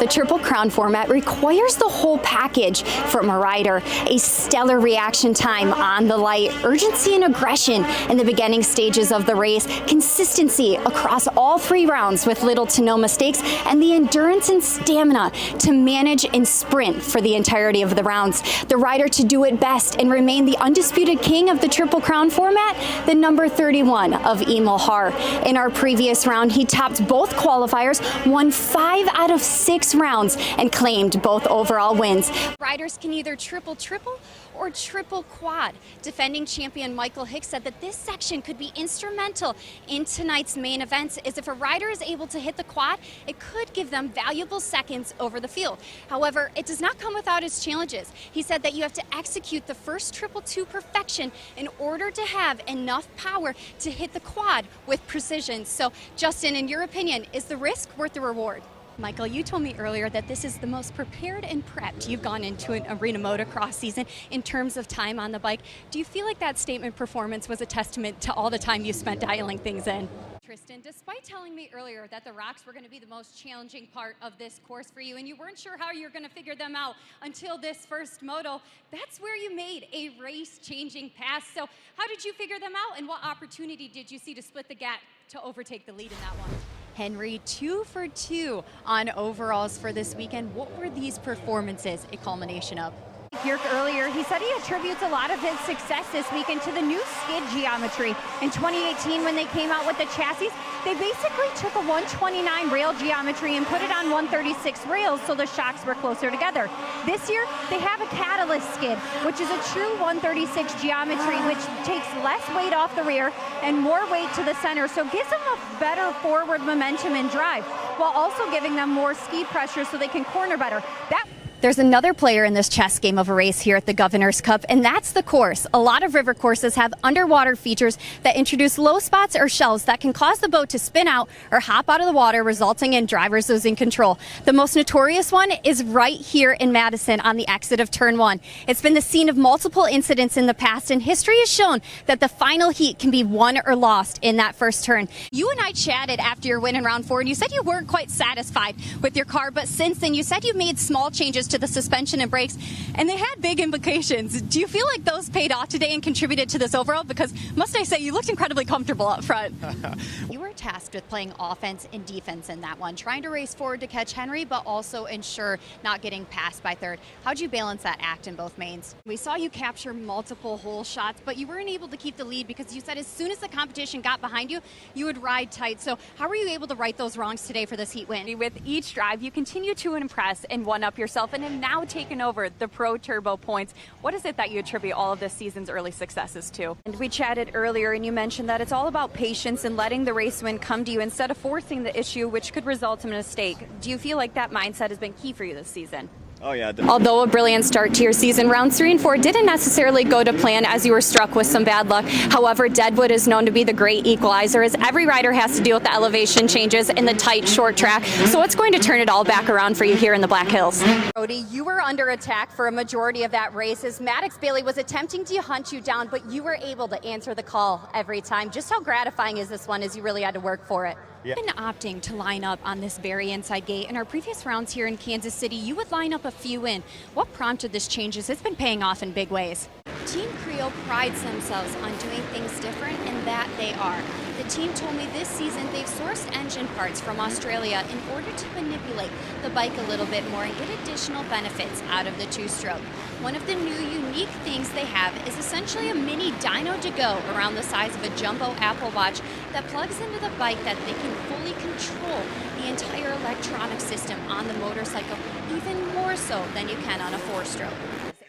The Triple Crown format requires the whole package from a rider. A stellar reaction time on the light, urgency and aggression in the beginning stages of the race, consistency across all 3 rounds with little to no mistakes, and the endurance and stamina to manage and sprint for the entirety of the rounds. The rider to do it best and remain the undisputed king of the Triple Crown format, the number 31 of Emil Haar. In our previous round, he topped both qualifiers, won 5 out of 6 rounds, and claimed both overall wins. Riders can either triple or triple quad. Defending champion Michael Hicks said that this section could be instrumental in tonight's main events, as if a rider is able to hit the quad, it could give them valuable seconds over the field. However, it does not come without its challenges. He said that you have to execute the first triple to perfection in order to have enough power to hit the quad with precision. So, Justin, in your opinion, is the risk worth the reward? Michael, you told me earlier that this is the most prepared and prepped you've gone into an arena motocross season in terms of time on the bike. Do you feel like that statement performance was a testament to all the time you spent dialing things in? Tristan, despite telling me earlier that the rocks were going to be the most challenging part of this course for you, and you weren't sure how you're going to figure them out until this first moto, that's where you made a race-changing pass. So how did you figure them out, and what opportunity did you see to split the gap to overtake the lead in that one? Henry, 2 for 2 on overalls for this weekend. What were these performances a culmination of? Here earlier, he said he attributes a lot of his success this weekend to the new skid geometry. In 2018, when they came out with the chassis, they basically took a 129 rail geometry and put it on 136 rails so the shocks were closer together. This year, they have a catalyst skid, which is a true 136 geometry, which takes less weight off the rear and more weight to the center, so gives them a better forward momentum and drive, while also giving them more ski pressure so they can corner better. There's another player in this chess game of a race here at the Governor's Cup, and that's the course. A lot of river courses have underwater features that introduce low spots or shelves that can cause the boat to spin out or hop out of the water, resulting in drivers losing control. The most notorious one is right here in Madison on the exit of Turn 1. It's been the scene of multiple incidents in the past, and history has shown that the final heat can be won or lost in that first turn. You and I chatted after your win in round 4, and you said you weren't quite satisfied with your car, but since then you said you made small changes to the suspension and brakes, and they had big implications. Do you feel like those paid off today and contributed to this overall? Because, must I say, you looked incredibly comfortable up front. You were tasked with playing offense and defense in that one, trying to race forward to catch Henry, but also ensure not getting passed by third. How'd you balance that act in both mains? We saw you capture multiple hole shots, but you weren't able to keep the lead because you said as soon as the competition got behind you, you would ride tight. So how were you able to right those wrongs today for this heat win? With each drive, you continue to impress and one-up yourself, and have now taken over the Pro Turbo points. What is it that you attribute all of this season's early successes to? And we chatted earlier, and you mentioned that it's all about patience and letting the race win come to you instead of forcing the issue, which could result in a mistake. Do you feel like that mindset has been key for you this season? Oh yeah. Although a brilliant start to your season, rounds 3 and 4 didn't necessarily go to plan as you were struck with some bad luck. However, Deadwood is known to be the great equalizer, as every rider has to deal with the elevation changes in the tight, short track. So it's going to turn it all back around for you here in the Black Hills. Brody, you were under attack for a majority of that race as Maddox Bailey was attempting to hunt you down, but you were able to answer the call every time. Just how gratifying is this one as you really had to work for it? Yeah. You've been opting to line up on this very inside gate. In our previous rounds here in Kansas City, you would line up a few in. What prompted this change? It's been paying off in big ways. Team Creo prides themselves on doing things different, and that they are. The team told me this season they've sourced engine parts from Australia in order to manipulate the bike a little bit more and get additional benefits out of the two-stroke. One of the new unique things they have is essentially a mini dyno to go around the size of a jumbo Apple Watch that plugs into the bike that they can fully control the entire electronic system on the motorcycle, even more so than you can on a 4-stroke.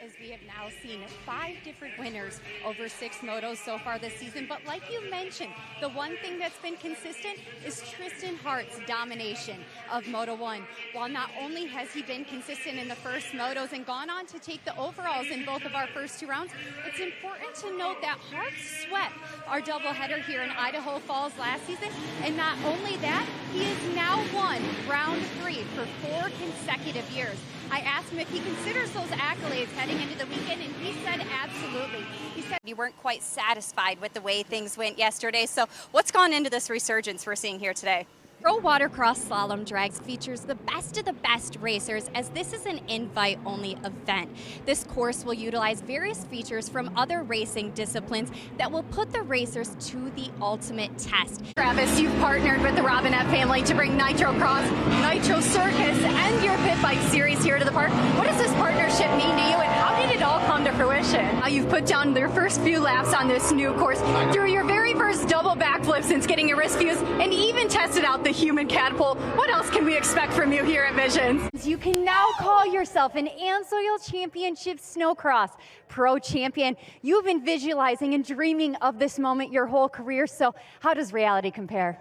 As we have now seen 5 different winners over 6 motos so far this season, but like you mentioned, the one thing that's been consistent is Tristan Hart's domination of Moto 1. While not only has he been consistent in the first motos and gone on to take the overalls in both of our first 2 rounds, it's important to note that Hart swept our doubleheader here in Idaho Falls last season, and not only that, he has now won round 3 for 4 consecutive years. I asked him if he considers those accolades heading into the weekend, and he said absolutely. He said you weren't quite satisfied with the way things went yesterday, so what's gone into this resurgence we're seeing here today? Pro Watercross Slalom Drags features the best of the best racers, as this is an invite-only event. This course will utilize various features from other racing disciplines that will put the racers to the ultimate test. Travis, you've partnered with the Robinette family to bring Nitro Cross, Nitro Circus, and your Pit Bike series here to the park. What does this partnership mean to you, and how did it all come to fruition? You've put down your first few laps on this new course, through your very first double backflip since getting your wrist fused, and even tested out the human catapult. What else can we expect from you here at Visions? You can now call yourself an AMSOIL Championship Snowcross Pro Champion. You've been visualizing and dreaming of this moment your whole career, so how does reality compare?